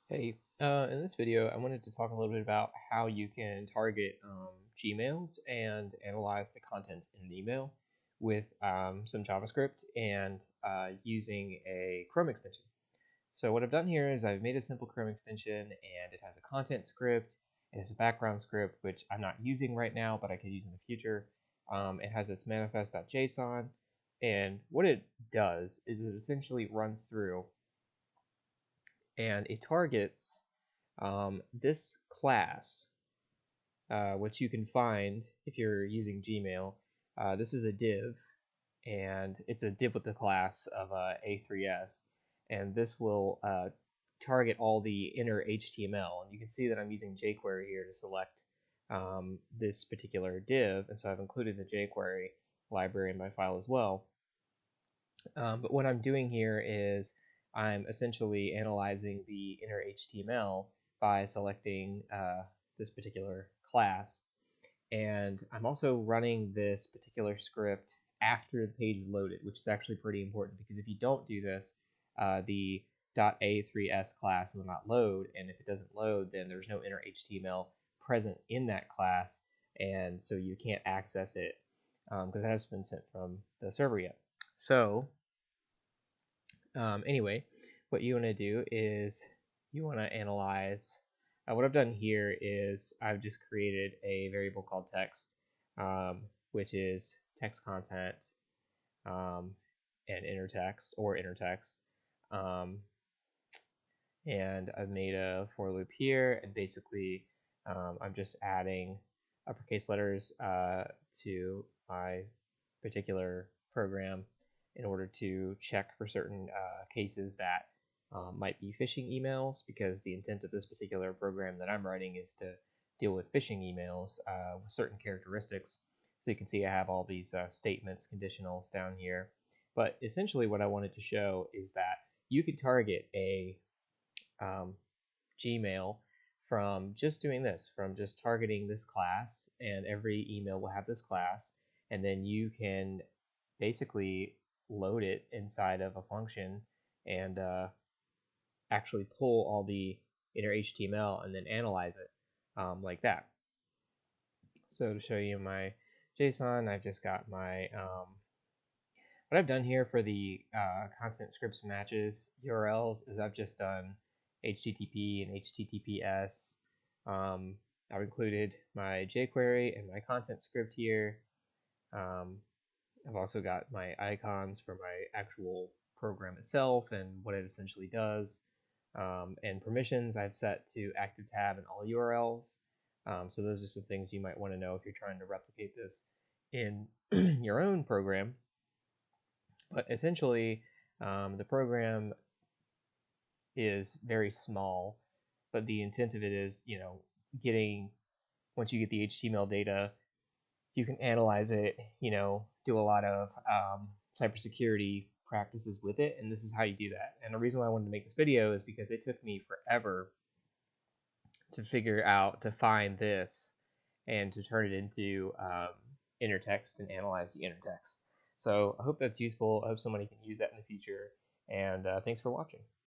Hey, in this video, I wanted to talk a little bit about how you can target Gmails and analyze the contents in an email with some JavaScript and using a Chrome extension. So what I've done here is I've made a simple Chrome extension, and it has a content script, it has a background script, which I'm not using right now, but I could use in the future. It has its manifest.json, and what it does is it essentially runs through and it targets this class, which you can find if you're using Gmail. This is a div, and it's a div with the class of A3S, and this will target all the inner HTML. And you can see that I'm using jQuery here to select this particular div, and so I've included the jQuery library in my file as well. But what I'm doing here is I'm essentially analyzing the inner HTML by selecting this particular class. And I'm also running this particular script after the page is loaded, which is actually pretty important because if you don't do this, the .a3s class will not load, and if it doesn't load, then there's no inner HTML present in that class, and so you can't access it because it hasn't been sent from the server yet. So anyway, what you want to do is you want to analyze. What I've done here is I've just created a variable called text, which is text content and inner text or inner text. And I've made a for loop here, and basically I'm just adding uppercase letters to my particular program in order to check for certain cases that might be phishing emails, because the intent of this particular program that I'm writing is to deal with phishing emails with certain characteristics. So you can see I have all these statements, conditionals down here. But essentially what I wanted to show is that you can target a Gmail from just doing this, from just targeting this class, and every email will have this class, and then you can basically load it inside of a function and actually pull all the inner HTML and then analyze it like that. So to show you my JSON, I've just got my what I've done here for the content scripts matches URLs is I've just done HTTP and HTTPS. I've included my jQuery and my content script here. I've also got my icons for my actual program itself and what it essentially does. And permissions I've set to active tab in all URLs. So those are some things you might want to know if you're trying to replicate this in your own program. But essentially, the program is very small, but the intent of it is, once you get the HTML data, you can analyze it, do a lot of cybersecurity practices with it, and this is how you do that. And the reason why I wanted to make this video is because it took me forever to find this and to turn it into inner text and analyze the inner text. So I hope that's useful. I hope somebody can use that in the future, and thanks for watching.